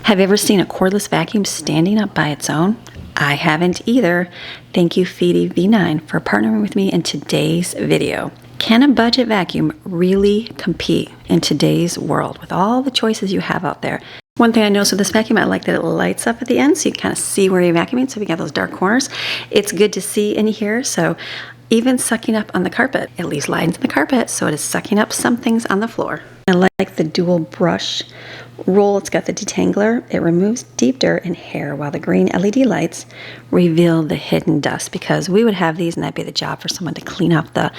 Have you ever seen a cordless vacuum standing up by its own? I haven't either. Thank you, Feedy V9, for partnering with me in today's video. Can a budget vacuum really compete in today's world with all the choices you have out there? One thing I noticed with this vacuum, I like that it lights up at the end so you can kind of see where you're vacuuming. So we got those dark corners. It's good to see in here. So even sucking up on the carpet, it leaves lines in the carpet, so it is sucking up some things on the floor. I like the dual brush roll. It's got the detangler. It removes deep dirt and hair, while the green LED lights reveal the hidden dust, because we would have these and that'd be the job for someone to clean off the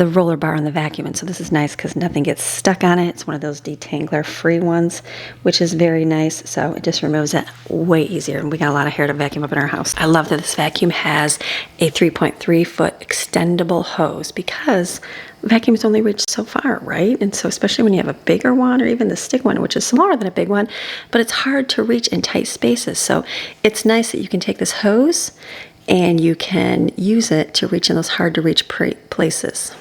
roller bar on the vacuum. And so this is nice because nothing gets stuck on it. It's one of those detangler free ones, which is very nice. So it just removes it way easier. And we got a lot of hair to vacuum up in our house. I love that this vacuum has a 3.3 foot extendable hose, because vacuums only reach so far, right? And so especially when you have a bigger one, or even the stick one, which is smaller than a big one, but it's hard to reach in tight spaces. So it's nice that you can take this hose and you can use it to reach in those hard to reach places.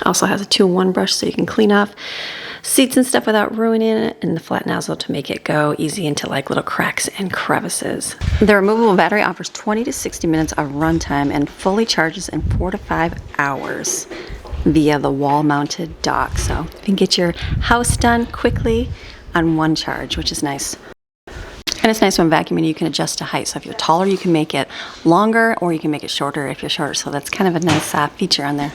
Also has a 2-in-1 brush so you can clean off seats and stuff without ruining it, and the flat nozzle to make it go easy into like little cracks and crevices. The removable battery offers 20 to 60 minutes of runtime and fully charges in 4 to 5 hours via the wall-mounted dock. So you can get your house done quickly on one charge, which is nice. And it's nice when vacuuming, you can adjust to height. So if you're taller, you can make it longer, or you can make it shorter if you're shorter. So that's kind of a nice feature on there.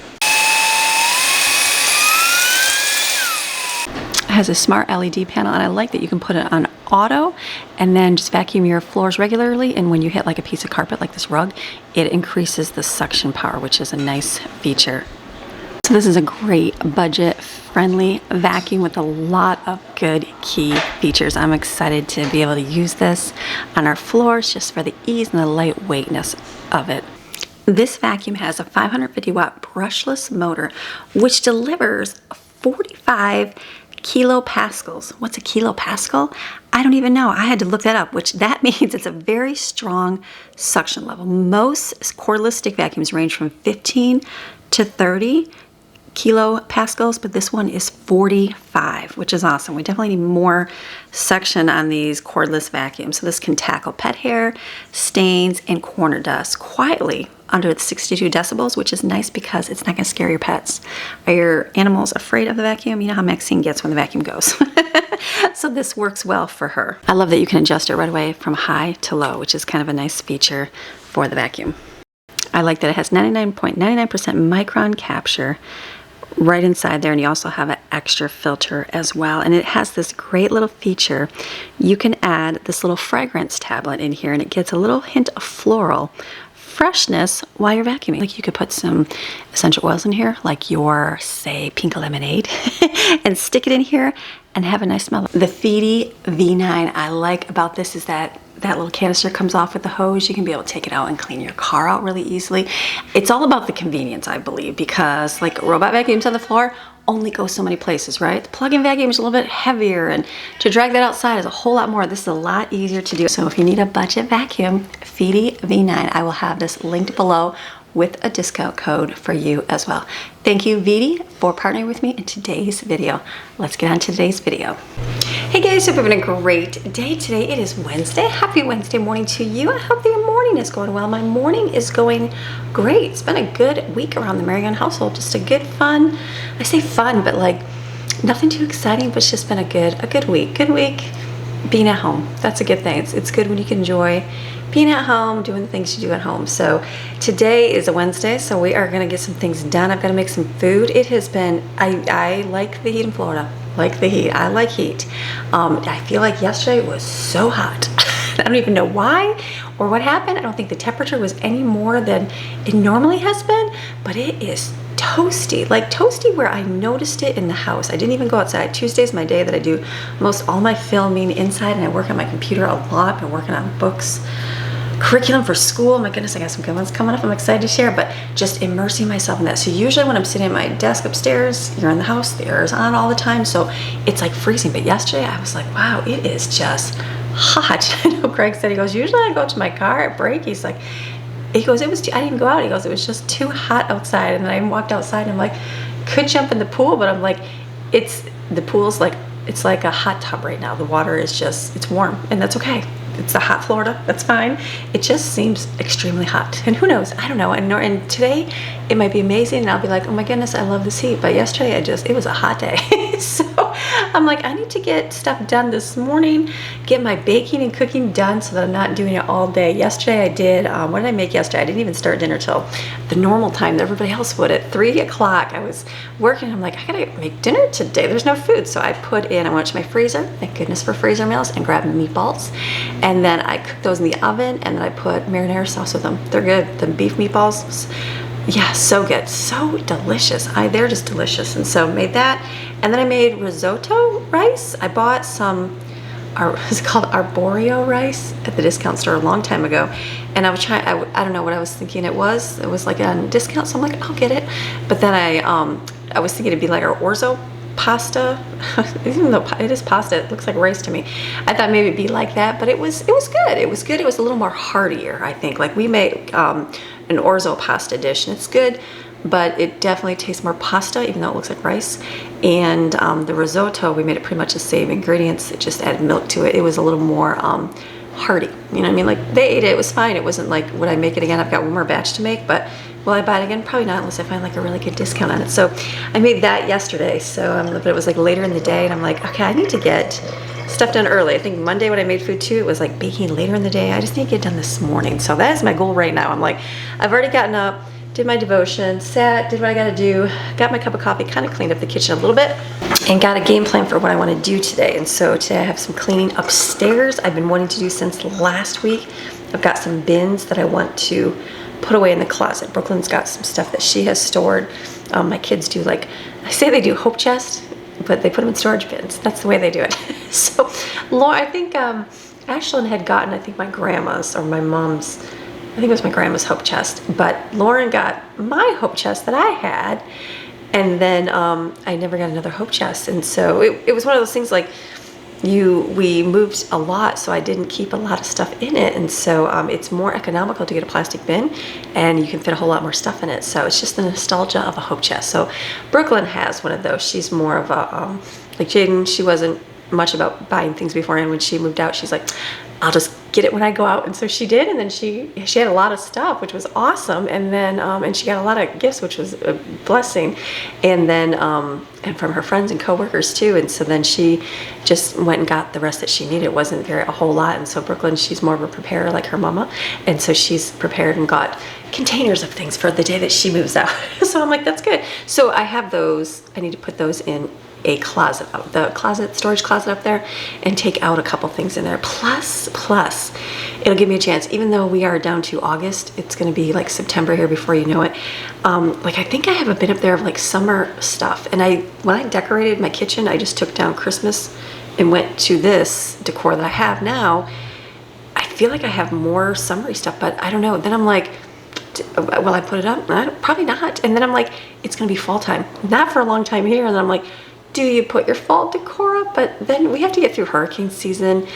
It has a smart LED panel, and I like that you can put it on auto and then just vacuum your floors regularly. And when you hit like a piece of carpet like this rug, it increases the suction power, which is a nice feature. So this is a great budget-friendly vacuum with a lot of good key features. I'm excited to be able to use this on our floors just for the ease and the lightweightness of it. This vacuum has a 550 watt brushless motor, which delivers 45 kilopascals. What's a kilopascal? I don't even know. I had to look that up, which that means it's a very strong suction level. Most cordless stick vacuums range from 15 to 30 kilopascals, but this one is 45, which is awesome. We definitely need more suction on these cordless vacuums. So this can tackle pet hair, stains, and corner dust quietly under 62 decibels, which is nice because it's not going to scare your pets. Are your animals afraid of the vacuum? You know how Maxine gets when the vacuum goes. So this works well for her. I love that you can adjust it right away from high to low, which is kind of a nice feature for the vacuum. I like that it has 99.99% micron capture right inside there, and you also have an extra filter as well. And it has this great little feature. You can add this little fragrance tablet in here, and it gets a little hint of floral freshness while you're vacuuming. Like you could put some essential oils in here, like your, say, pink lemonade, and stick it in here and have a nice smell. The Feedy V9 I like about this is that little canister comes off with the hose. You can be able to take it out and clean your car out really easily. It's all about the convenience, I believe, because like robot vacuums on the floor only go so many places, right? The plug-in vacuum is a little bit heavier, and to drag that outside is a whole lot more. This is a lot easier to do. So if you need a budget vacuum, Feedy V9, I will have this linked below with a discount code for you as well. Thank you, Feedy, for partnering with me in today's video. Let's get on to today's video. Hey guys, hope you're having a great day today. It is Wednesday. Happy Wednesday morning to you. I hope that your morning is going well. My morning is going great. It's been a good week around the Marion household. Just a good fun. I say fun, but like nothing too exciting, but it's just been a good week. Good week being at home. That's a good thing. It's good when you can enjoy being at home, doing the things you do at home. So today is a Wednesday, so we are gonna get some things done. I've got to make some food. It has been, I like the heat in Florida. Like the heat. I like heat. I feel like yesterday was so hot. I don't even know why or what happened. I don't think the temperature was any more than it normally has been, but it is toasty, like toasty where I noticed it in the house. I didn't even go outside. Tuesday's my day that I do most all my filming inside, and I work on my computer a lot. I've been working on books, curriculum for school. My goodness, I got some good ones coming up I'm excited to share, but just immersing myself in that. So usually when I'm sitting at my desk upstairs, you're in the house, the air is on all the time, so it's like freezing. But yesterday I was like, wow, it is just hot. I know Greg said, he goes, usually I go to my car at break. He goes, it was I didn't even go out. He goes, it was just too hot outside. And then I walked outside and I'm like, could jump in the pool, but I'm like, the pool's like it's like a hot tub right now. The water is just, it's warm, and that's okay. It's a hot Florida, that's fine. It just seems extremely hot, and who knows, I don't know. And today it might be amazing, and I'll be like, oh my goodness, I love this heat. But yesterday it was a hot day. So I'm like, I need to get stuff done this morning, get my baking and cooking done so that I'm not doing it all day. Yesterday I did, what did I make yesterday? I didn't even start dinner till the normal time that everybody else would. At 3 o'clock I was working. I'm like, I gotta make dinner today. There's no food. So I went to my freezer, thank goodness for freezer meals, and grabbed meatballs. And then I cooked those in the oven, and then I put marinara sauce with them. They're good. The beef meatballs, yeah, so good, so delicious. They're just delicious. And so made that, and then I made risotto rice. I bought some, it's called arborio rice at the discount store a long time ago, and I was trying. I don't know what I was thinking it was. It was like on discount, so I'm like, I'll get it. But then I was thinking it'd be like our orzo pasta. Even though it is pasta, it looks like rice to me. I thought maybe it'd be like that, but it was good. It was good. It was a little more heartier, I think. Like we make an orzo pasta dish, and it's good, but it definitely tastes more pasta, even though it looks like rice. And the risotto, we made it pretty much the same ingredients. It just added milk to it. It was a little more hearty. You know what I mean? Like they ate it. It was fine. It wasn't like, would I make it again? I've got one more batch to make, but will I buy it again? Probably not, unless I find like a really good discount on it. So I made that yesterday. So but it was like later in the day, and I'm like, okay, I need to get stuff done early. I think Monday when I made food too, it was like baking later in the day. I just need to get it done this morning. So that is my goal right now. I'm like, I've already gotten up, did my devotion, sat, did what I gotta do, got my cup of coffee, kind of cleaned up the kitchen a little bit, and got a game plan for what I want to do today. And so today I have some cleaning upstairs I've been wanting to do since last week. I've got some bins that I want to put away in the closet. Brooklyn's got some stuff that she has stored. My kids do, like, I say they do hope chest, but they put them in storage bins. That's the way they do it. So Laura, I think Ashlyn had gotten, I think my grandma's or my mom's, I think it was my grandma's hope chest, but Lauren got my hope chest that I had, and then I never got another hope chest. And so it was one of those things like, we moved a lot, so I didn't keep a lot of stuff in it, and so it's more economical to get a plastic bin, and you can fit a whole lot more stuff in it. So it's just the nostalgia of a hope chest. So Brooklyn has one of those. She's more of a like Jaden. She wasn't much about buying things beforehand. When she moved out, she's like, I'll just get it when I go out. And so she did, and then she had a lot of stuff, which was awesome. And then and she got a lot of gifts, which was a blessing. And then and from her friends and coworkers too. And so then she just went and got the rest that she needed. It wasn't a whole lot. And so Brooklyn, she's more of a preparer like her mama, and so she's prepared and got containers of things for the day that she moves out. So I'm like, that's good. So I have those. I need to put those in a closet, the storage closet up there, and take out a couple things in there. Plus it'll give me a chance, even though we are down to August, it's going to be like September here before you know it. Like I think I have a bit up there of like summer stuff, and when I decorated my kitchen, I just took down Christmas and went to this decor that I have now. I feel like I have more summery stuff, but I don't know. Then I'm like, will I put it up? Probably not. And then I'm like, it's gonna be fall time, not for a long time here. And then I'm like, do you put your fall decor up? But then we have to get through hurricane season,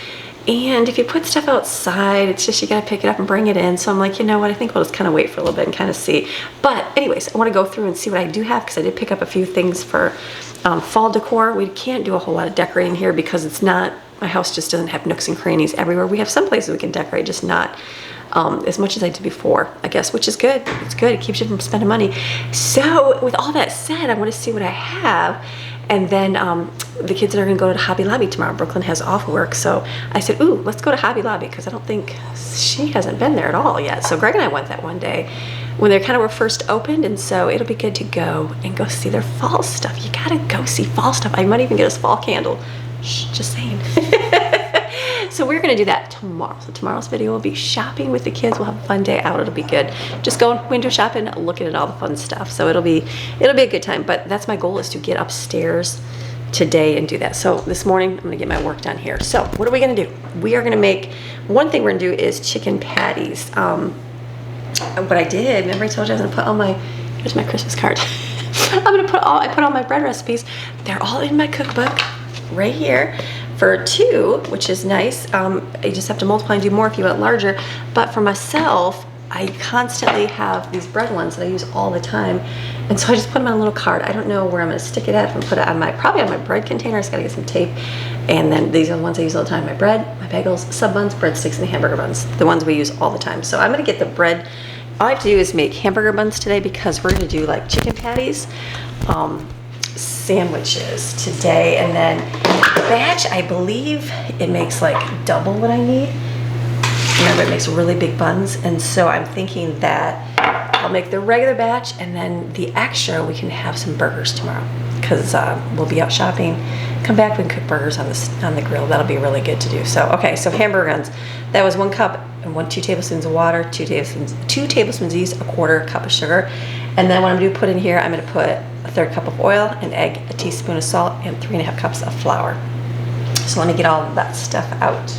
and if you put stuff outside, it's just, you gotta pick it up and bring it in. So I'm like, you know what, I think we'll just kind of wait for a little bit and kind of see. But anyways, I want to go through and see what I do have, because I did pick up a few things for fall decor. We can't do a whole lot of decorating here because it's not, my house just doesn't have nooks and crannies everywhere. We have some places we can decorate, just not as much as I did before, I guess, which is good. It's good. It keeps you from spending money. So with all that said, I want to see what I have. And then the kids are going to go to Hobby Lobby tomorrow. Brooklyn has off work. So I said, ooh, let's go to Hobby Lobby, because I don't think, she hasn't been there at all yet. So Greg and I went that one day when they kind of were first opened. And so it'll be good to go see their fall stuff. You got to go see fall stuff. I might even get us fall candle. Shh, just saying. So we're going to do that tomorrow. So tomorrow's video will be shopping with the kids. We'll have a fun day out. It'll be good. Just going window shopping, looking at all the fun stuff. So it'll be a good time. But that's my goal, is to get upstairs today and do that. So this morning, I'm going to get my work done here. So what are we going to do? We are going to make, one thing we're going to do is chicken patties. What I did, remember I told you I was going to put all my, here's my Christmas card. I put all my bread recipes. They're all in my cookbook right here. For two, which is nice. You just have to multiply and do more if you want larger. But for myself, I constantly have these bread ones that I use all the time. And so I just put them on a little card. I don't know where I'm gonna stick it at. I'm gonna put it on probably on my bread container. I just gotta get some tape. And then these are the ones I use all the time. My bread, my bagels, sub buns, breadsticks, and the hamburger buns. The ones we use all the time. So I'm gonna get the bread. All I have to do is make hamburger buns today because we're gonna do like chicken patties, sandwiches today. And then the batch, I believe it makes like double what I need. Remember, it makes really big buns. And so I'm thinking that I'll make the regular batch, and then the extra we can have some burgers tomorrow because we'll be out shopping. Come back, we can cook burgers on the grill. That'll be really good to do. So okay, so hamburger buns. That was 1 cup and 2 tablespoons of water, 2 tablespoons of yeast, a 1/4 cup of sugar, and then what I'm gonna put in here, I'm gonna put a 1/3 cup of oil, an egg, a teaspoon of salt, and 3.5 cups of flour. So let me get all that stuff out.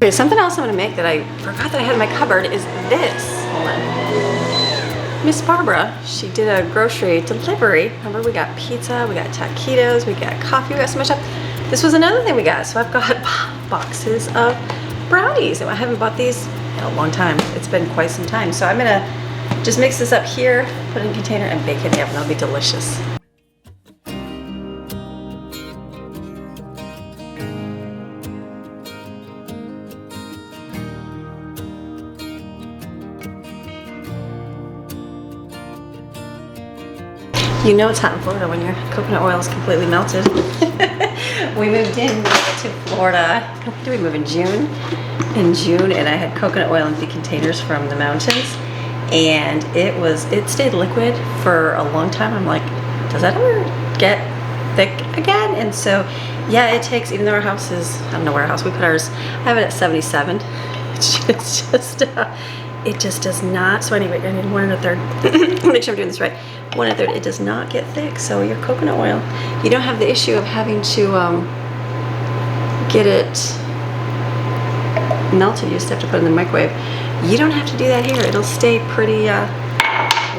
Okay, something else I'm gonna make that I forgot that I had in my cupboard is this. Hold on. Miss Barbara, she did a grocery delivery. Remember, we got pizza, we got taquitos, we got coffee, we got so much stuff. This was another thing we got. So I've got boxes of brownies, and I haven't bought these in a long time. It's been quite some time. So I'm gonna just mix this up here, put it in a container, and bake it in the oven. That'll be delicious. You know it's hot in Florida when your coconut oil is completely melted. We moved in to Florida. When did we move? In June? In June, and I had coconut oil in big containers from the mountains, and it stayed liquid for a long time. I'm like, does that ever get thick again? And so, yeah, it takes, even though our house is, I don't know where our house, we put ours, I have it at 77. It just does not. So anyway, I need 1 1/3. Make sure I'm doing this right. 1 1/3. It does not get thick. So your coconut oil, you don't have the issue of having to get it melted. You just have to put it in the microwave. You don't have to do that here. It'll stay pretty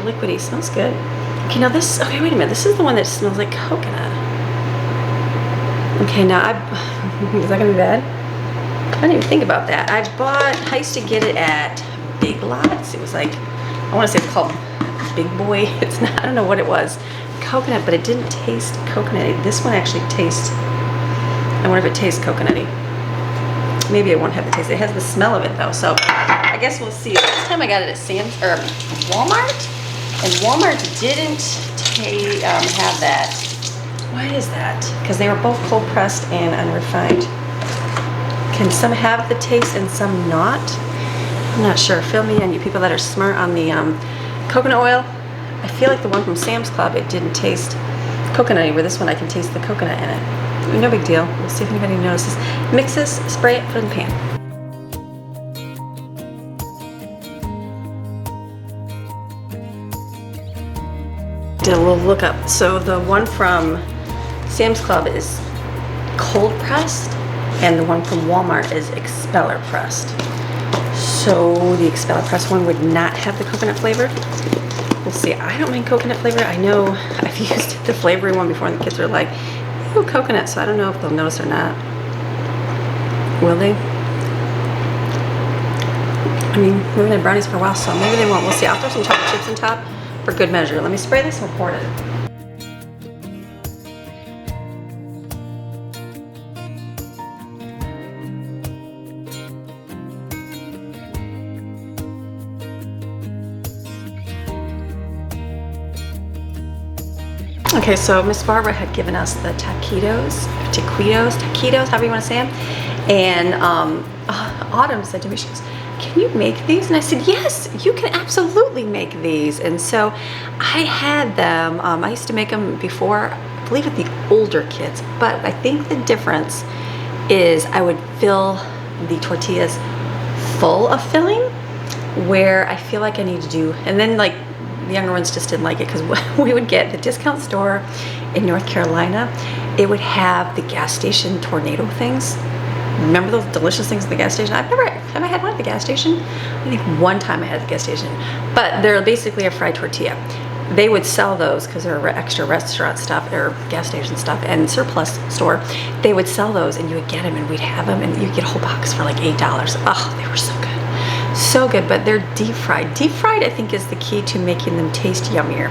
liquidy. Smells good. Okay, now this. Okay, wait a minute. This is the one that smells like coconut. Okay, now is that gonna be bad? I didn't even think about that. I used to get it at Big Lots. It was like, I want to say it's called Big Boy. It's not, I don't know what it was. Coconut, but it didn't taste coconutty. This one actually tastes, I wonder if it tastes coconutty. Maybe it won't have the taste. It has the smell of it though. So I guess we'll see. Last time I got it at Walmart, and Walmart didn't have that. Why is that? Because they were both cold pressed and unrefined. Can some have the taste and some not? I'm not sure. Fill me in, you people that are smart on the coconut oil. I feel like the one from Sam's Club, it didn't taste coconutty, where this one I can taste the coconut in it. No big deal. We'll see if anybody notices. Mix this, spray it, put it in the pan. Did a little look up. So the one from Sam's Club is cold pressed, and the one from Walmart is expeller pressed. So the expeller pressed one would not have the coconut flavor. We'll see. I don't mind coconut flavor. I know I've used the flavoring one before, and the kids are like, "Ooh, coconut." So I don't know if they'll notice or not. Will they? I mean, we haven't had brownies for a while, so maybe they won't. We'll see. I'll throw some chocolate chips on top for good measure. Let me spray this and pour it in. Okay, so Miss Barbara had given us the taquitos, however you want to say them. And Autumn said to me, she goes, "Can you make these?" And I said, "Yes, you can absolutely make these." And so I had them. I used to make them before, I believe with the older kids. But I think the difference is I would fill the tortillas full of filling, where I feel like I need to do, and then like the younger ones just didn't like it because we would get the discount store in North Carolina. It would have the gas station tornado things. Remember those delicious things at the gas station? Have I had one at the gas station? I think one time I had at the gas station. But they're basically a fried tortilla. They would sell those because they're extra restaurant stuff or gas station stuff and surplus store. They would sell those and you would get them and we'd have them and you'd get a whole box for like $8. Oh, they were so good. So good, but they're deep fried. Deep fried, I think, is the key to making them taste yummier,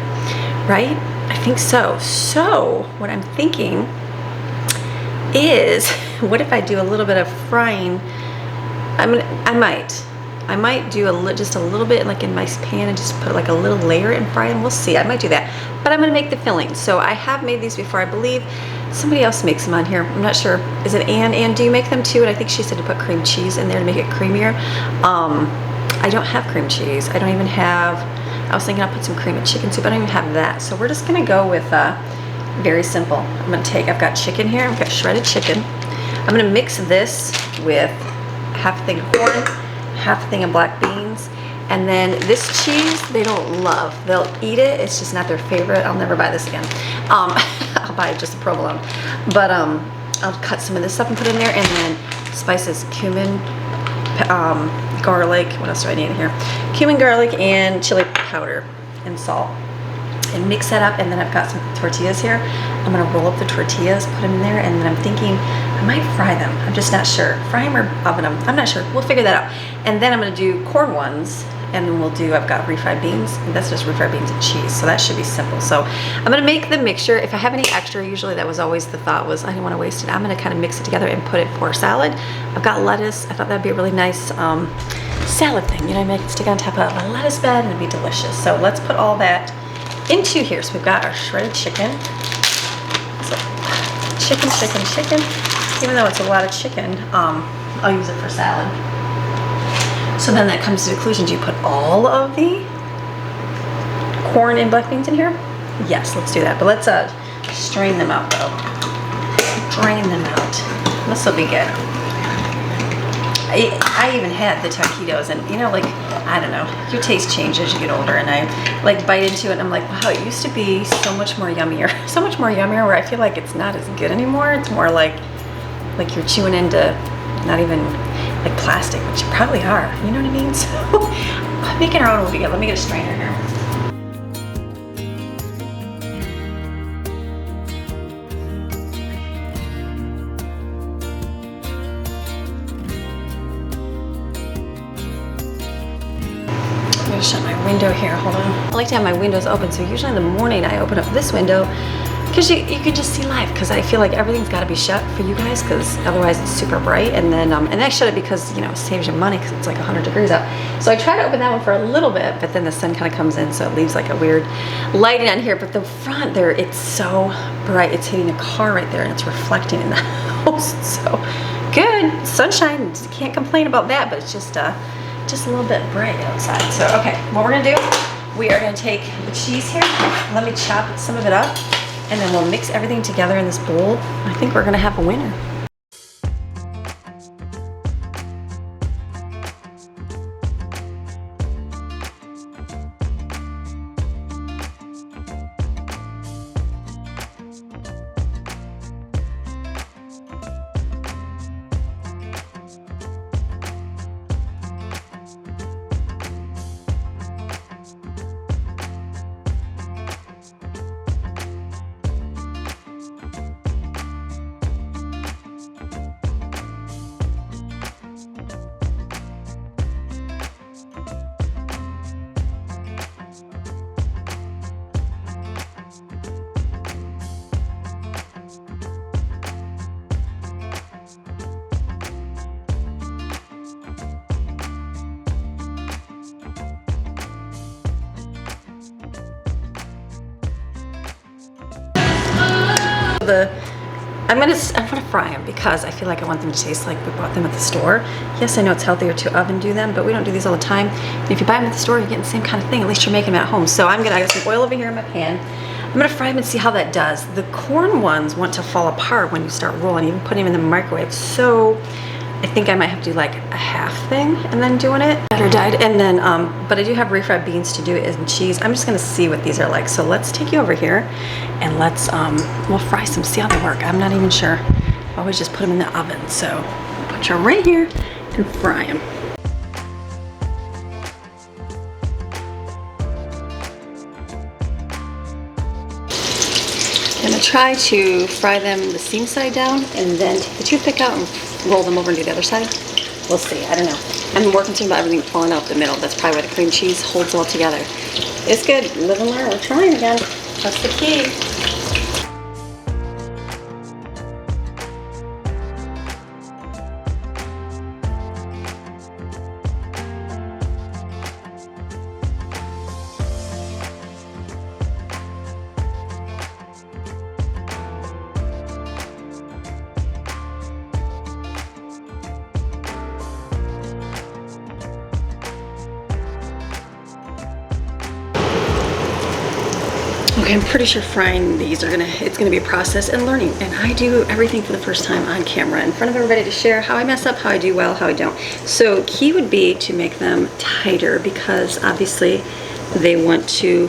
right? I think so. So what I'm thinking is, what if I do a little bit of frying? I might do just a little bit like in my pan and just put like a little layer and fry them. We'll see. I might do that. But I'm going to make the filling. So I have made these before. I believe somebody else makes them on here. I'm not sure. Is it Ann? Ann, do you make them too? And I think she said to put cream cheese in there to make it creamier. I don't have cream cheese. I don't even have, I was thinking I'll put some cream in chicken soup. I don't even have that. So we're just going to go with very simple. I've got chicken here. I've got shredded chicken. I'm going to mix this with half a thing of corn, half a thing of black beans, and then this cheese they don't love. They'll eat it, it's just not their favorite. I'll never buy this again. I'll buy just a provolone, but I'll cut some of this up and put in there, and then spices, cumin, garlic, what else do I need in here? Cumin, garlic, and chili powder and salt, and mix that up. And then I've got some tortillas here. I'm gonna roll up the tortillas, put them in there, and then I'm thinking I might fry them. I'm just not sure. Fry them or oven them. I'm not sure. We'll figure that out. And then I'm gonna do corn ones, and then I've got refried beans, and that's just refried beans and cheese. So that should be simple. So I'm gonna make the mixture. If I have any extra, usually that was always the thought was I didn't wanna waste it. I'm gonna kind of mix it together and put it for salad. I've got lettuce. I thought that'd be a really nice salad thing. You know, make it stick on top of a lettuce bed and it'd be delicious. So let's put all that into here. So we've got our shredded chicken. So chicken. Even though it's a lot of chicken, I'll use it for salad. So then that comes to the conclusion, do you put all of the corn and black beans in here? Yes, let's do that. But let's strain them out though. Drain them out. This will be good. I even had the taquitos, and you know, like, I don't know, your taste changes as you get older, and I like bite into it and I'm like, wow, it used to be so much more yummier. So much more yummier, where I feel like it's not as good anymore. It's more like you're chewing into not even like plastic, which you probably are, you know what I mean? So making our own will be good. Let me get a strainer here. Shut my window here, hold on. I like to have my windows open, so usually in the morning I open up this window because you can just see life, because I feel like everything's got to be shut for you guys, because otherwise it's super bright. And then and I shut it because, you know, it saves you money because it's like 100 degrees out. So I try to open that one for a little bit, but then the sun kind of comes in, so it leaves like a weird lighting on here. But the front there, it's so bright. It's hitting a car right there and it's reflecting in the house. So good sunshine, can't complain about that, but it's just a little bit bright outside. So okay, what we're gonna do, we are gonna take the cheese here. Let me chop some of it up, and then we'll mix everything together in this bowl. I think we're gonna have a winner. I'm gonna fry them because I feel like I want them to taste like we bought them at the store. Yes, I know it's healthier to oven do them, but we don't do these all the time. And if you buy them at the store, you're getting the same kind of thing. At least you're making them at home. So I got some oil over here in my pan. I'm gonna fry them and see how that does. The corn ones want to fall apart when you start rolling, even putting them in the microwave. So I think I might have to do like a half thing and then doing it. Batter dyed. And then, but I do have refried beans to do and cheese. I'm just gonna see what these are like. So let's take you over here and let's, we'll fry some, see how they work. I'm not even sure. I always just put them in the oven. So put you right here and fry them. I'm gonna try to fry them the seam side down and then take the toothpick out and roll them over and do the other side. We'll see, I don't know. I'm more concerned about everything falling out the middle. That's probably why the cream cheese holds it all together. It's good, live and learn, we're trying again. That's the key. Okay, I'm pretty sure frying these it's gonna be a process and learning. And I do everything for the first time on camera in front of everybody to share how I mess up, how I do well, how I don't. So key would be to make them tighter because obviously they want to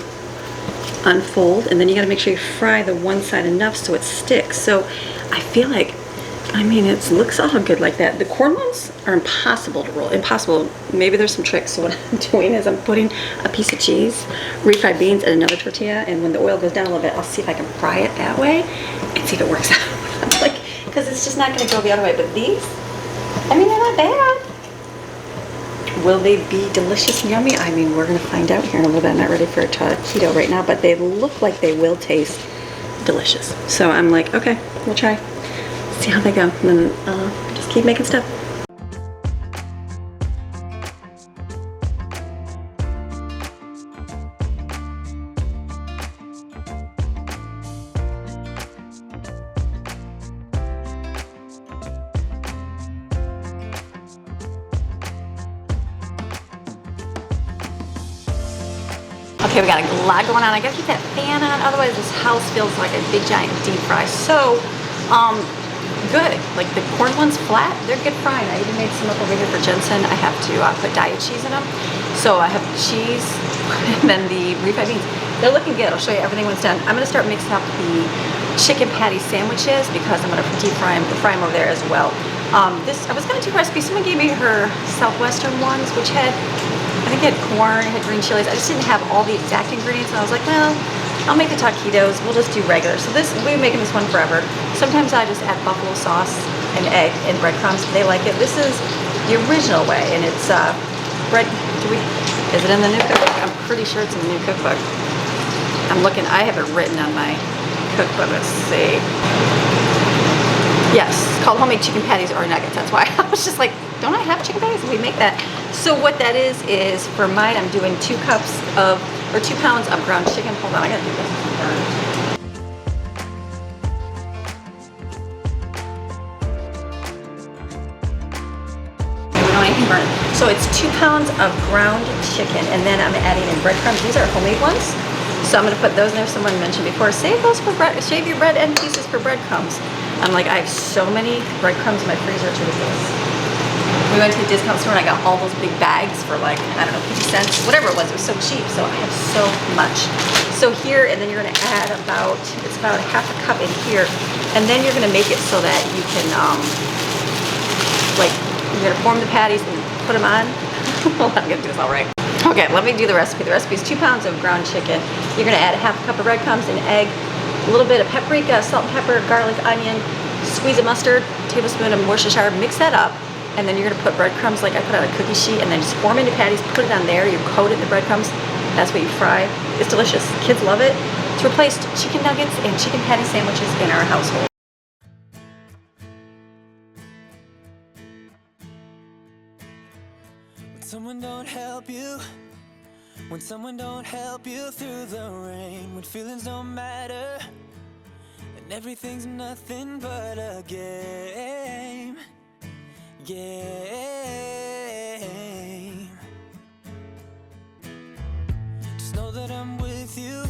unfold, and then you gotta make sure you fry the one side enough so it sticks. So I feel like, I mean, it looks all good like that. The corn ones are impossible to roll, impossible. Maybe there's some tricks. So what I'm doing is I'm putting a piece of cheese, refried beans, and another tortilla, and when the oil goes down a little bit, I'll see if I can fry it that way and see if it works out. I'm like, because it's just not gonna go the other way. But these, I mean, they're not bad. Will they be delicious and yummy? I mean, we're gonna find out here in a little bit. I'm not ready for a taquito right now, but they look like they will taste delicious. So I'm like, okay, we'll try. See how they go, and then just keep making stuff. Okay, we got a lot going on. I gotta keep that fan on, otherwise this house feels like a big giant deep fry. So, good. Like the corn ones flat, they're good frying. I even made some up over here for Jensen. I have to put diet cheese in them. So I have cheese and then the refried beans. They're looking good. I'll show you everything when it's done. I'm gonna start mixing up the chicken patty sandwiches because I'm gonna deep fry them over there as well. I was gonna do recipes. Someone gave me her Southwestern ones, which had, I think it had corn, it had green chilies. I just didn't have all the exact ingredients, and I was like, well, I'll make the taquitos. We'll just do regular. So this, we've been making this one forever. Sometimes I just add buffalo sauce and egg and breadcrumbs. They like it. This is the original way, and it's bread. Is it in the new cookbook? I'm pretty sure it's in the new cookbook. I'm looking. I have it written on my cookbook. Let's see. Yes, it's called homemade chicken patties or nuggets. That's why I was just like, don't I have chicken patties? We make that. So what that is for mine, I'm doing 2 pounds of ground chicken. Hold on, I gotta do this. We don't want anything burnt. So it's 2 pounds of ground chicken, and then I'm adding in breadcrumbs. These are homemade ones. So I'm gonna put those in there. Someone mentioned before, save your bread end pieces for breadcrumbs. I'm like, I have so many breadcrumbs in my freezer, it's ridiculous. We went to the discount store and I got all those big bags for like, I don't know, 50 cents, whatever it was so cheap. So I have so much. So here, and then you're gonna add it's about half a cup in here. And then you're gonna make it so that you can, you're gonna form the patties and put them on. Well, I'm gonna do this all right. Okay, let me do the recipe. The recipe is 2 pounds of ground chicken. You're gonna add a half a cup of breadcrumbs, an egg, a little bit of paprika, salt and pepper, garlic, onion, squeeze of mustard, tablespoon of Worcestershire, mix that up, and then you're gonna put breadcrumbs like I put on a cookie sheet, and then just form into patties, put it on there, you coat it in the breadcrumbs, that's what you fry. It's delicious, kids love it. It's replaced chicken nuggets and chicken patty sandwiches in our household. When someone don't help you, when someone don't help you through the rain, when feelings don't matter, and everything's nothing but a game. Just know that I'm with you.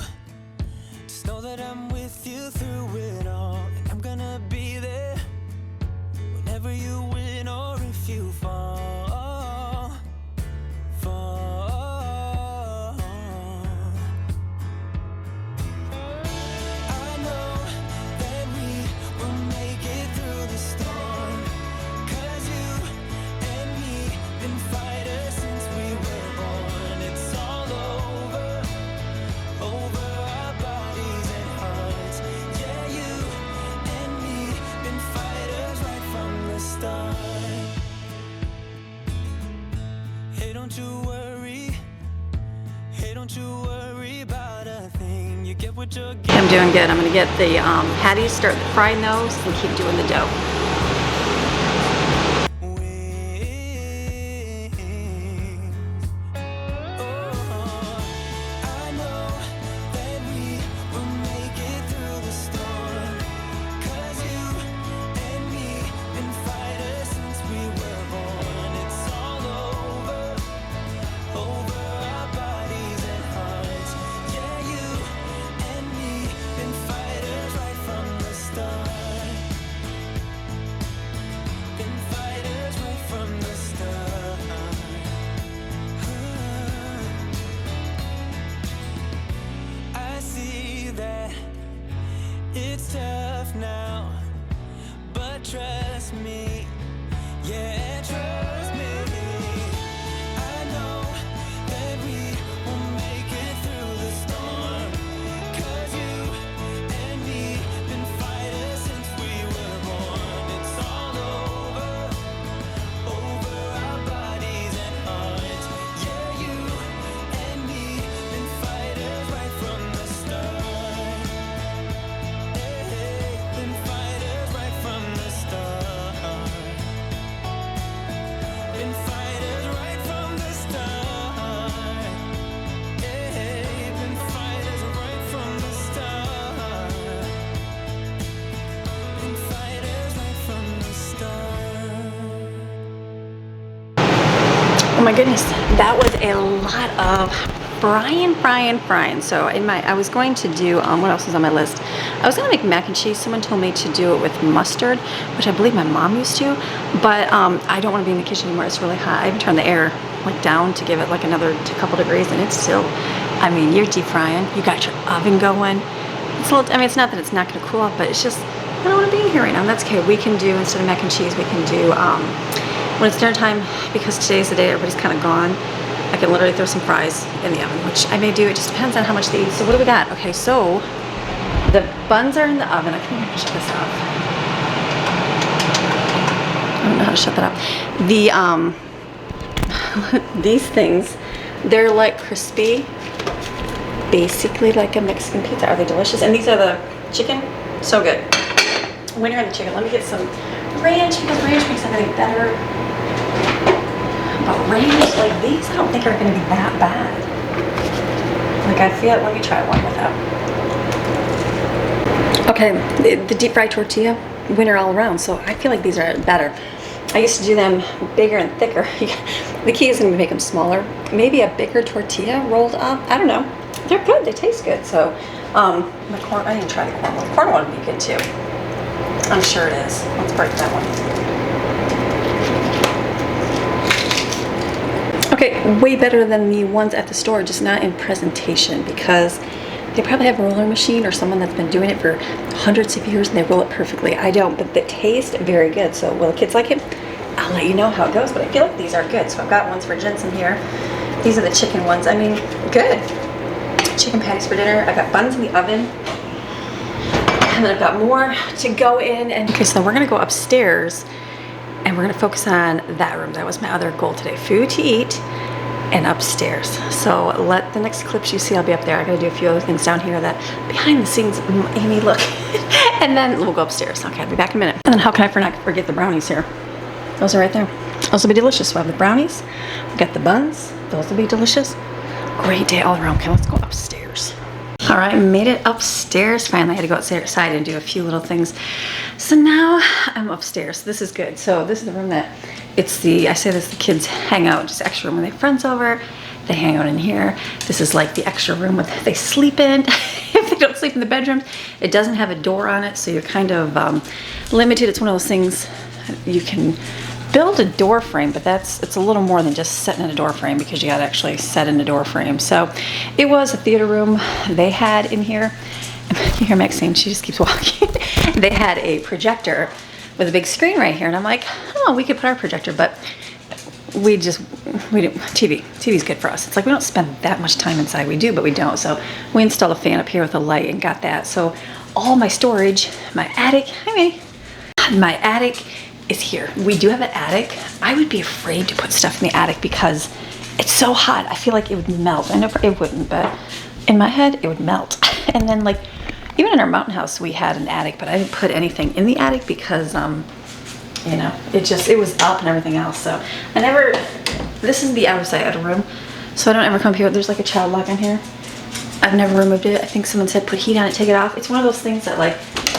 Just know that I'm with you through it all. And I'm gonna be there whenever you win or if don't you worry. Hey, don't you worry about a thing. You get what you're getting. I'm doing good. I'm gonna get the patties, start frying those, and keep doing the dough. It's tough now, but trust me, yeah, trust me. I know that we will make it through the storm, 'cause you and me been fighters since we were born. It's all over our bodies and hearts. Yeah, you and me been fighters right from the start. Oh my goodness, that was a lot of frying. So I was going to do, what else is on my list? I was gonna make mac and cheese. Someone told me to do it with mustard, which I believe my mom used to, but I don't wanna be in the kitchen anymore. It's really hot. I even turned the air like down to give it like another couple degrees, and it's still, I mean, you're deep frying, you got your oven going. It's a little, I mean, it's not that it's not gonna cool off, but it's just, I don't wanna be in here right now. And that's okay. We can do, instead of mac and cheese, we can do, when it's dinner time, because today's the day everybody's kind of gone, I can literally throw some fries in the oven, which I may do. It just depends on how much they eat. So what do we got? Okay, so the buns are in the oven. I think I can shut this off. I don't know how to shut that off. These things, they're like crispy, basically like a Mexican pizza. Are they delicious? And these are the chicken. So good. When you're in the chicken, let me get some ranch, because ranch makes everything better. But ranch like these, I don't think are going to be that bad. Like I feel, let me try one without. Okay, the deep fried tortilla, winner all around. So I feel like these are better. I used to do them bigger and thicker. The key is going to make them smaller. Maybe a bigger tortilla rolled up. I don't know. They're good. They taste good. So the corn, I didn't try the corn one. The corn one would be good too. I'm sure it is. Let's break that one. Okay, way better than the ones at the store, just not in presentation, because they probably have a roller machine or someone that's been doing it for hundreds of years and they roll it perfectly. I don't, but they taste very good. So will the kids like it? I'll let you know how it goes, but I feel like these are good. So I've got ones for Jensen here. These are the chicken ones. I mean, good. Chicken patties for dinner. I've got buns in the oven. And then I've got more to go in. And okay, so we're gonna go upstairs and we're gonna focus on that room. That was my other goal today. Food to eat and upstairs. So let the next clips you see, I'll be up there. I gotta do a few other things down here that behind the scenes, Amy, look. And then we'll go upstairs. Okay, I'll be back in a minute. And then how can I not forget the brownies here? Those are right there. Those will be delicious. So I have the brownies, we got the buns. Those will be delicious. Great day all around. Okay, let's go upstairs. All right, made it upstairs. Finally, I had to go outside and do a few little things. So now I'm upstairs. This is good. So this is the room that it's the, I say this, the kids hang out, just extra room when they have friends over. They hang out in here. This is like the extra room that they sleep in. If they don't sleep in the bedrooms, it doesn't have a door on it, so you're kind of limited. It's one of those things you can build a door frame, but it's a little more than just setting in a door frame, because you got to actually set in a door frame. So it was a theater room they had in here. You hear Maxine, she just keeps walking. They had a projector with a big screen right here, and I'm like, oh, we could put our projector, but we didn't. TV's good for us. It's like we don't spend that much time inside. We do, but we don't. So we installed a fan up here with a light and got that. So all my storage, my attic, my attic is here. We do have an attic. I would be afraid to put stuff in the attic because it's so hot. I feel like it would melt. I know it wouldn't, but in my head, it would melt. And then like, even in our mountain house, we had an attic, but I didn't put anything in the attic because, you know, it was up and everything else. So I never, this is the outer side of the room. So I don't ever come up here. There's like a child lock in here. I've never removed it. I think someone said put heat on it, take it off. It's one of those things that like,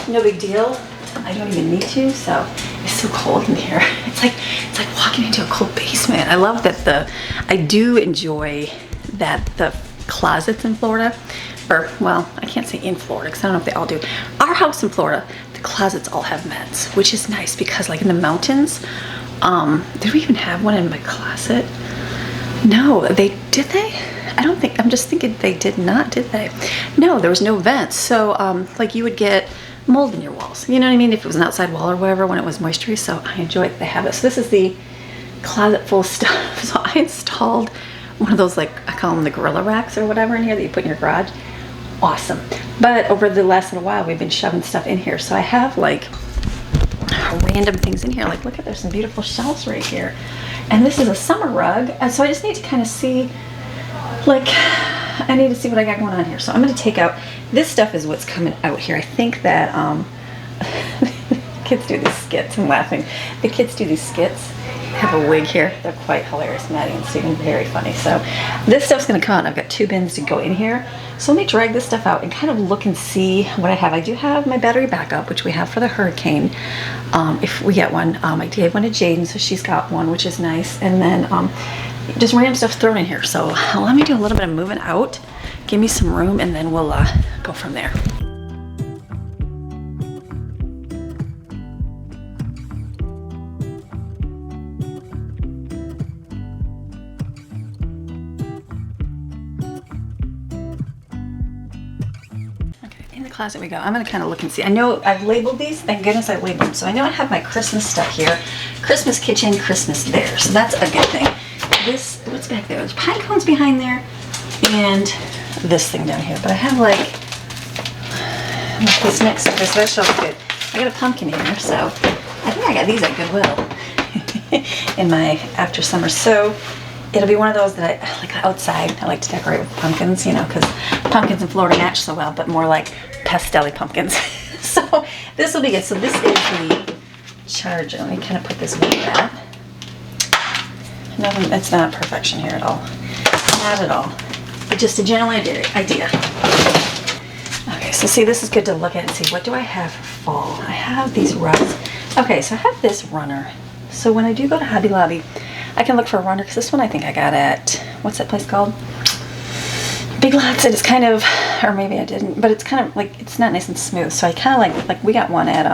no big deal. I don't even need to, so it's so cold in here. It's like walking into a cold basement. I love that I do enjoy that the closets in Florida, or well, I can't say in Florida because I don't know if they all do. Our house in Florida, the closets all have vents, which is nice because like in the mountains, did we even have one in my closet? No, did they? I don't think, I'm just thinking they did not, did they? No, there was no vents. So like you would get mold in your walls. You know what I mean? If it was an outside wall or whatever when it was moisture. So I enjoy it. They have it. So this is the closet full of stuff. So I installed one of those, like I call them the gorilla racks or whatever in here that you put in your garage. Awesome. But over the last little while, we've been shoving stuff in here. So I have like random things in here. Like look at, there's some beautiful shelves right here. And this is a summer rug. And so I just need to kind of see, like, I need to see what I got going on here. So I'm going to take out, this stuff is what's coming out here. I think that kids do these skits. I'm laughing. The kids do these skits. I have a wig here. They're quite hilarious. Maddie and Steven, very funny. So this stuff's going to come out. I've got 2 bins to go in here. So let me drag this stuff out and kind of look and see what I have. I do have my battery backup, which we have for the hurricane. If we get one, I gave one to Jaden, so she's got one, which is nice. And then just random stuff thrown in here. So let me do a little bit of moving out, give me some room, and then we'll go from there. Okay, in the closet we go. I'm gonna kind of look and see. I know I've labeled these. Thank goodness I labeled them. So I know I have my Christmas stuff here. Christmas kitchen, Christmas there. So that's a good thing. This, what's back there? There's pine cones behind there and this thing down here. But I have like this next stuff, this vegetable good. I got a pumpkin in here, so I think I got these at Goodwill in my after summer. So it'll be one of those that I like outside. I like to decorate with pumpkins, you know, because pumpkins in Florida match so well, but more like pastel-y pumpkins. So this will be good. So this is the charger. Let me kind of put this with that. No, it's not perfection here at all. Not at all. But just a general idea. Okay, so see, this is good to look at and see what do I have for fall. I have these rugs. Okay, so I have this runner. So when I do go to Hobby Lobby, I can look for a runner because this one I think I got at, what's that place called? Big Lots. It is kind of, or maybe I didn't, but it's kind of like, it's not nice and smooth. So I kind of like we got one at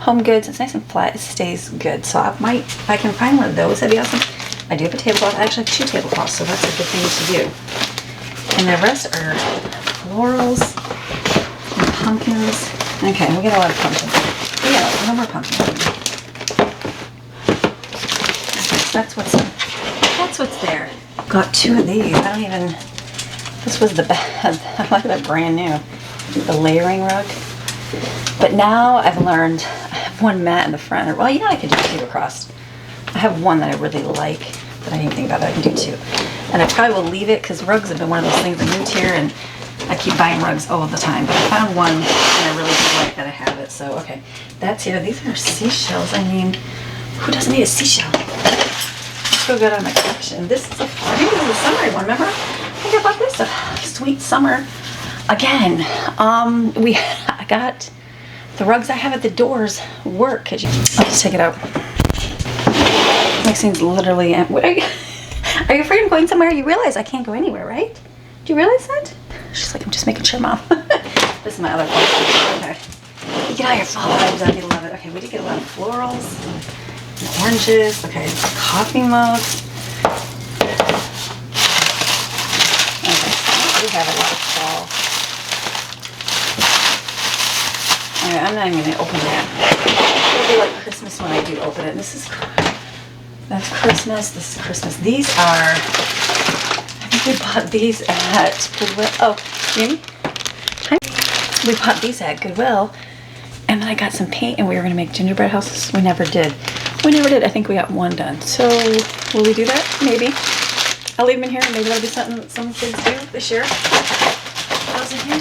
Home Goods. It's nice and flat. It stays good. So I might, if I can find one of those, that'd be awesome. I do have a tablecloth. I actually have 2 tablecloths, so that's a good thing to do. And the rest are florals and pumpkins. Okay, we got a lot of pumpkins. We got no more pumpkins. Okay, so that's what's there. Got 2 of these. I don't even, this was the bed. I like that brand new. The layering rug. But now I've learned, I have one mat in the front. Well, you know, I could just do across. I have one that I really like that I didn't even think about that I can do 2. And I probably will leave it because rugs have been one of those things. I moved here and I keep buying rugs all the time. But I found one and I really do like that I have it. So, okay, that's here. These are seashells. I mean, who doesn't need a seashell? It's so good on my collection. This is I think this is a summery one, remember? I think I bought this. A sweet summer. Again, I got the rugs I have at the doors work. I'll just take it out. Maxine's literally, what are you afraid of going somewhere? You realize I can't go anywhere, right? Do you realize that? She's like, I'm just making sure, Mom. This is my other phone. Okay. You get all your fall vibes out, you love it. Okay, we did get a lot of florals, and oranges. Okay, coffee mugs. Okay, so we have a lot of fall. Alright, I'm not even going to open that. It'll be like Christmas when I do open it. That's Christmas. This is Christmas. These are, I think we bought these at Goodwill. Oh, Jimmy? Hi. We bought these at Goodwill. And then I got some paint and we were going to make gingerbread houses. We never did. I think we got one done. So, will we do that? Maybe. I'll leave them in here. Maybe that'll be something that some kids do this year. Those in here.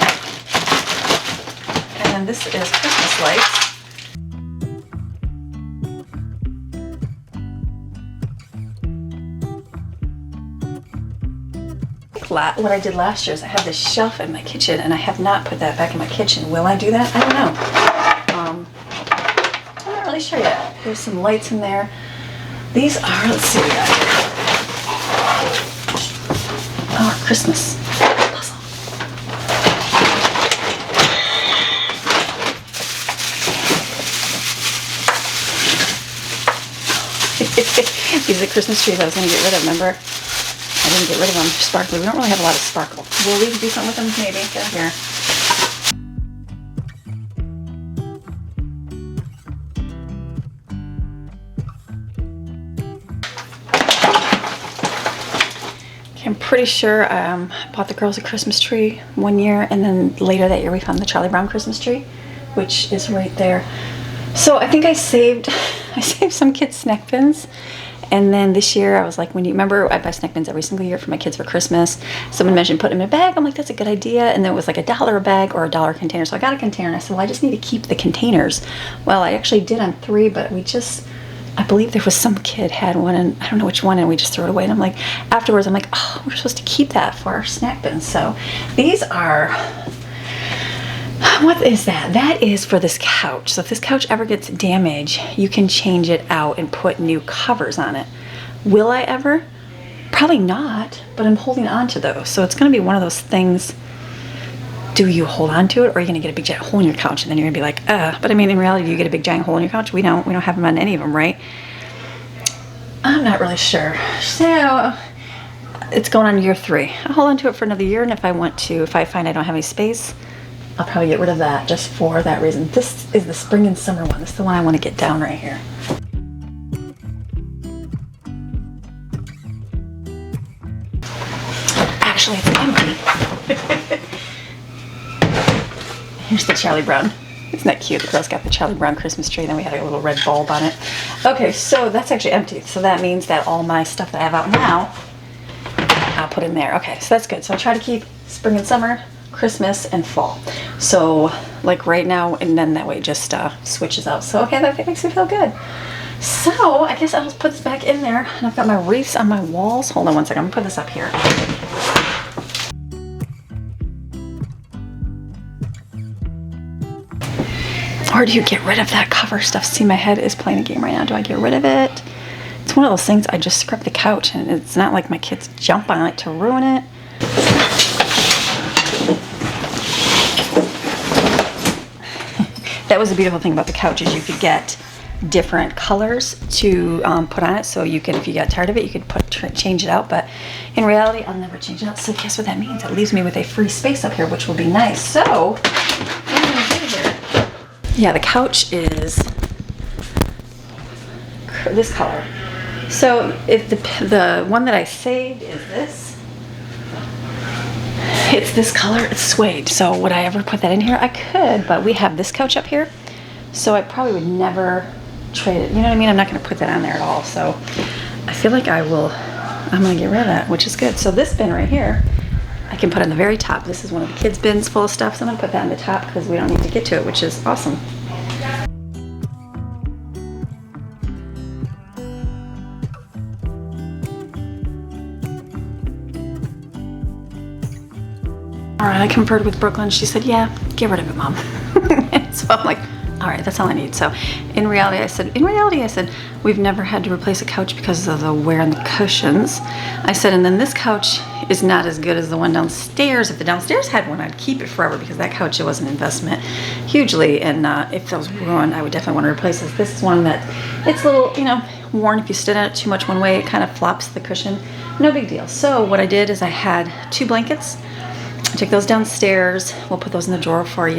And then this is Christmas lights. What I did last year is I had this shelf in my kitchen, and I have not put that back in my kitchen. Will I do that? I don't know. I'm not really sure yet. There's some lights in there. These are, let's see what we got here. Oh, Christmas puzzle. These are the Christmas trees I was going to get rid of, remember? I didn't get rid of them. They're sparkly. We don't really have a lot of sparkle. Will we do something with them? Maybe. Get here. Okay, I'm pretty sure I bought the girls a Christmas tree one year, and then later that year we found the Charlie Brown Christmas tree, which is right there. So I think I saved some kids' snack bins. And then this year I was like, when you remember, I buy snack bins every single year for my kids for Christmas. Someone mentioned putting them in a bag. I'm like, that's a good idea. And then it was like $1 a bag or $1 a container. So I got a container, and I said, well, I just need to keep the containers. Well, I actually did on 3, but I believe there was some kid had one, and I don't know which one, and we just threw it away. And I'm like, afterwards, I'm like, oh, we're supposed to keep that for our snack bins. So these are, what is that? That is for this couch. So if this couch ever gets damaged, you can change it out and put new covers on it. Will I ever? Probably not, but I'm holding on to those. So it's going to be one of those things. Do you hold on to it, or are you going to get a big giant hole in your couch, and then you're going to be like, but I mean, in reality, do you get a big giant hole in your couch? We don't have them on any of them, right? I'm not really sure. So it's going on year 3. I'll hold on to it for another year, and if I find I don't have any space, I'll probably get rid of that just for that reason. This is the spring and summer one. This is the one I want to get down right here. Actually, it's empty. Here's the Charlie Brown. Isn't that cute? The girls got the Charlie Brown Christmas tree, and then we had a little red bulb on it. Okay, so that's actually empty. So that means that all my stuff that I have out now, I'll put in there. Okay, so that's good. So I try to keep spring and summer, Christmas, and fall. So like right now, and then that way it just switches out. So okay, that makes me feel good. So I guess I'll just put this back in there, and I've got my wreaths on my walls. Hold on one second, I'm gonna put this up here. Or do you get rid of that cover stuff? See, my head is playing a game right now. Do I get rid of it? It's one of those things, I just scrub the couch, and it's not like my kids jump on it to ruin it. That was the beautiful thing about the couch, is you could get different colors to put on it. So you can, if you got tired of it, you could change it out. But in reality, I'll never change it out. So guess what that means? It leaves me with a free space up here, which will be nice. So what am I gonna do here? Yeah, the couch is this color. So if the one that I saved is this, it's this color, it's suede. So would I ever put that in here? I could, but we have this couch up here, so I probably would never trade it. You know what I mean? I'm not going to put that on there at all. So I feel like I'm going to get rid of that, which is good. So this bin right here, I can put on the very top. This is one of the kids' bins full of stuff, so I'm going to put that on the top because we don't need to get to it, which is awesome. All right, I conferred with Brooklyn. She said, yeah, get rid of it, Mom. So I'm like, all right, that's all I need. So in reality, I said, we've never had to replace a couch because of the wear on the cushions. I said, and then this couch is not as good as the one downstairs. If the downstairs had one, I'd keep it forever because that couch, it was an investment hugely. And if that was ruined, I would definitely want to replace this. This is one that, it's a little, worn. If you stood at it too much one way, it kind of flops the cushion. No big deal. So what I did is I had 2 blankets. I took those downstairs. We'll put those in the drawer for,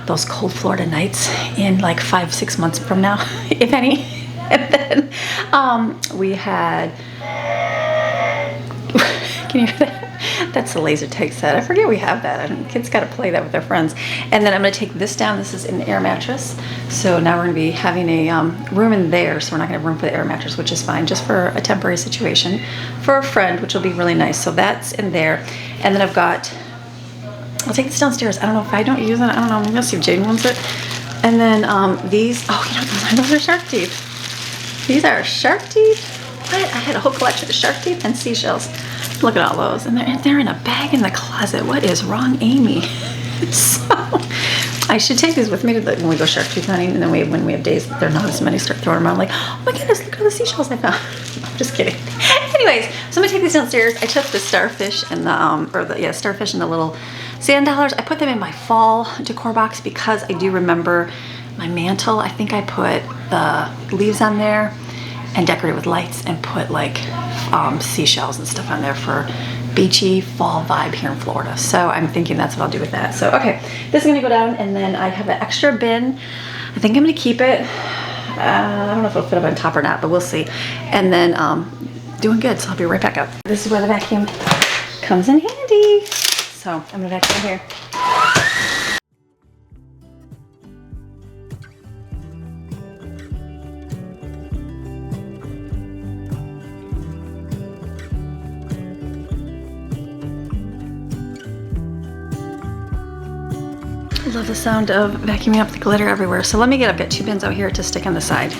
those cold Florida nights in like 5-6 months from now, if any. And then we had, can you hear that? That's the laser tag set. I forget we have that. And kids got to play that with their friends. And then I'm going to take this down. This is an air mattress. So now we're going to be having a room in there. So we're not going to have room for the air mattress, which is fine. Just for a temporary situation for a friend, which will be really nice. So that's in there. And then I've got, I'll take this downstairs. I don't know if I don't use it. I don't know. I'm going to see if Jane wants it. And then these, oh, you know, those are shark teeth. These are shark teeth. What? I had a whole collection of shark teeth and seashells. Look at all those. And they're in a bag in the closet. What is wrong, Amy? So I should take these with me to when we go shark tooth hunting. And then when we have days that there are not as many, start throwing them around. Like, oh my goodness, look at all the seashells I found. I'm just kidding. Anyways, so I'm gonna take these downstairs. I took the starfish and the starfish and the little sand dollars. I put them in my fall decor box because I do remember my mantle. I think I put the leaves on there and decorated with lights and put like seashells and stuff on there for beachy fall vibe here in Florida. So I'm thinking that's what I'll do with that. So okay, this is gonna go down, and then I have an extra bin. I think I'm gonna keep it. I don't know if it'll fit up on top or not, but we'll see. And then doing good, so I'll be right back up. This is where the vacuum comes in handy. So I'm gonna vacuum here. I love the sound of vacuuming up the glitter everywhere. So let me get, I've got 2 bins out here to stick on the side.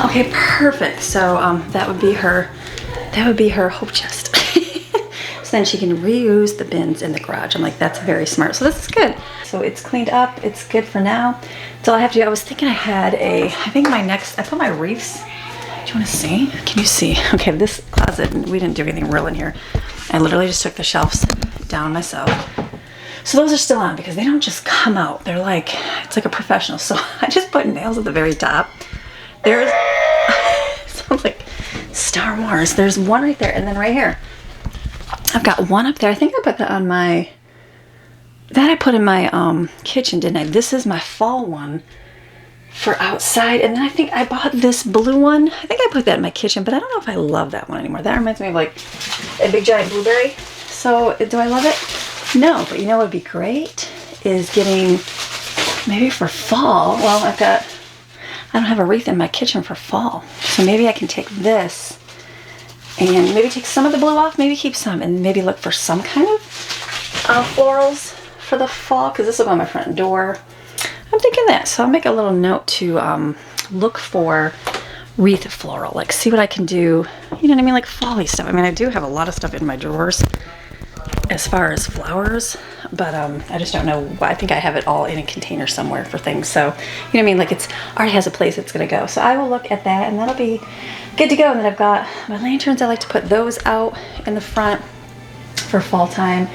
Okay, perfect. So that would be her hope chest. So then she can reuse the bins in the garage. I'm like, that's very smart. So this is good. So it's cleaned up. It's good for now. That's all I have to do. I was thinking I had I put my reefs. Do you want to see? Can you see? Okay, this closet, we didn't do anything real in here. I literally just took the shelves down myself. So those are still on because they don't just come out. They're like, it's like a professional. So I just put nails at the very top. There's, sounds like Star Wars. There's one right there, and then right here. I've got one up there. I think I put that on my, that I put in my kitchen, didn't I? This is my fall one for outside. And then I think I bought this blue one. I think I put that in my kitchen, but I don't know if I love that one anymore. That reminds me of like a big giant blueberry. So do I love it? No, but you know what would be great is getting, maybe for fall, well, I don't have a wreath in my kitchen for fall. So maybe I can take this and maybe take some of the blue off, maybe keep some, and maybe look for some kind of florals for the fall, because this will go on my front door. I'm thinking that, so I'll make a little note to look for wreath floral, like see what I can do, you know what I mean, like fall-y stuff. I mean, I do have a lot of stuff in my drawers as far as flowers, but I just don't know. I think I have it all in a container somewhere for things, so you know what I mean, like it's already has a place it's gonna go. So I will look at that, and that'll be good to go. And then I've got my lanterns. I like to put those out in the front for fall time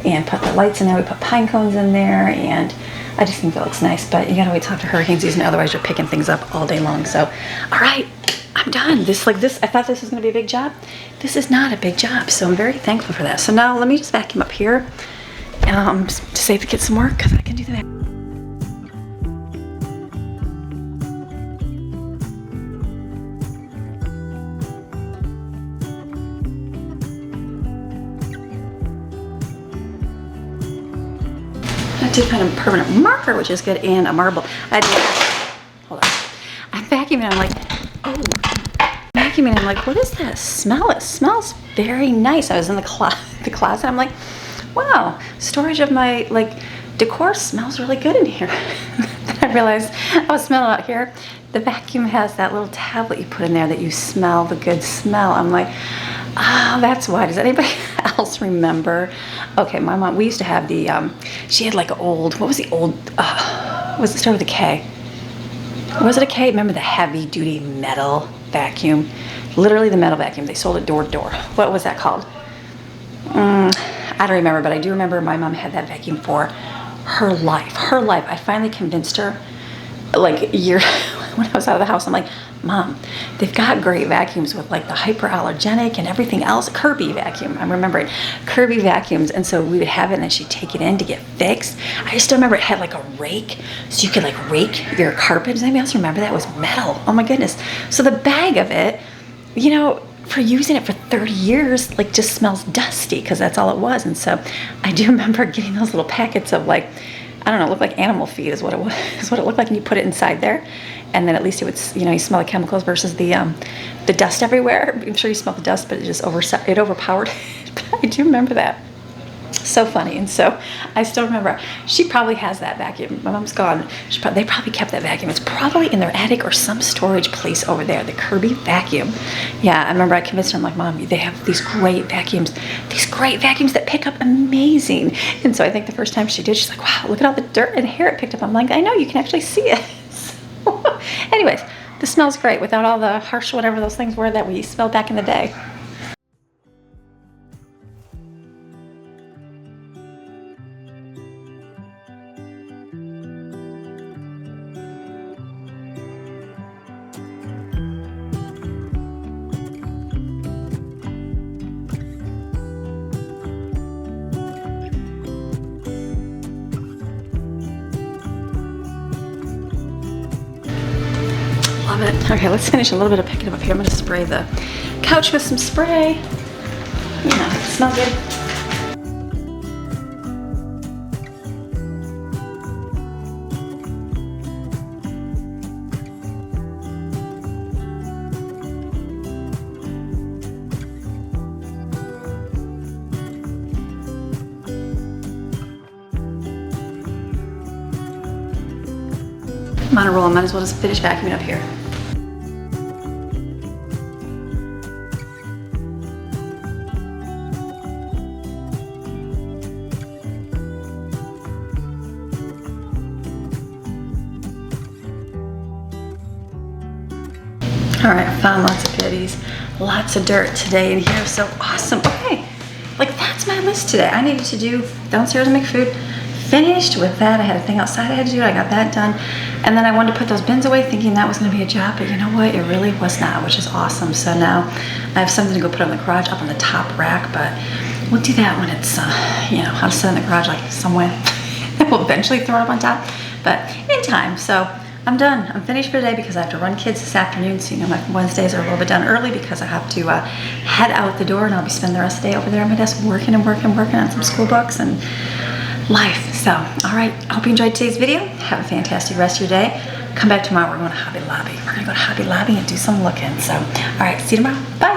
and put the lights in there. We put pine cones in there, and I just think that looks nice, but you gotta wait till after hurricane season, otherwise you're picking things up all day long. So all right, I'm done. I thought this was gonna be a big job. This is not a big job, so I'm very thankful for that. So now let me just vacuum up here to save the kids some work, because I can do that. I did kind of permanent marker, which is good, and a marble. Hold on. I'm vacuuming, I'm like, oh. Vacuuming, I'm like, what is that smell? It smells very nice. I was in the closet. I'm like, wow, storage of my decor smells really good in here. Then I realized I was smelling out here. The vacuum has that little tablet you put in there that you smell the good smell. I'm like, oh, that's why. Does anybody else remember? Okay, my mom, we used to have the, she had like old, what was the old, was it start with a K? Was it a K? Remember the heavy duty metal vacuum? Literally the metal vacuum. They sold it door to door. What was that called? I don't remember, but I do remember my mom had that vacuum for her life. Her life. I finally convinced her, like a year when I was out of the house, I'm like, Mom, they've got great vacuums with like the hyperallergenic and everything else. Kirby vacuum, I'm remembering. Kirby vacuums. And so we would have it and then she'd take it in to get fixed. I still remember it had like a rake, so you could like rake your carpet. Does anybody else remember that? It was metal. Oh my goodness. So the bag of it, you know, for using it for 30 years, like just smells dusty because that's all it was. And so I do remember getting those little packets of like, I don't know, it looked like animal feed is what it was, is what it looked like, and you put it inside there, and then at least it would, you know, you smell the chemicals versus the dust everywhere. I'm sure you smell the dust, but it just overpowered. But I do remember that. So funny. And so I still remember, she probably has that vacuum. My mom's gone. They probably kept that vacuum. It's probably in their attic or some storage place over there, the Kirby vacuum. Yeah, I remember I convinced her, I'm like, Mom, they have these great vacuums that pick up amazing. And so I think the first time she did, she's like, wow, look at all the dirt and hair it picked up. I'm like, I know, you can actually see it. So, anyways, this smells great without all the harsh whatever those things were that we smelled back in the day. Love it. Okay, let's finish a little bit of picking up here. I'm gonna spray the couch with some spray. You know, it smells good. I'm on a roll. I might as well just finish vacuuming up here. All right, I found lots of goodies, lots of dirt today in here, so awesome. Okay, like that's my list today. I needed to do downstairs and make food. Finished with that. I had a thing outside I had to do. I got that done. And then I wanted to put those bins away thinking that was gonna be a job, but you know what? It really was not, which is awesome. So now I have something to go put on the garage up on the top rack, but we'll do that when it's, you know, how to sit in the garage like somewhere. We'll eventually throw it up on top, but in time. So I'm done. I'm finished for today because I have to run kids this afternoon. So, you know, my Wednesdays are a little bit done early because I have to head out the door, and I'll be spending the rest of the day over there at my desk working on some school books and life. So, all right. I hope you enjoyed today's video. Have a fantastic rest of your day. Come back tomorrow. We're going to Hobby Lobby. We're going to go to Hobby Lobby and do some looking. So, all right. See you tomorrow. Bye.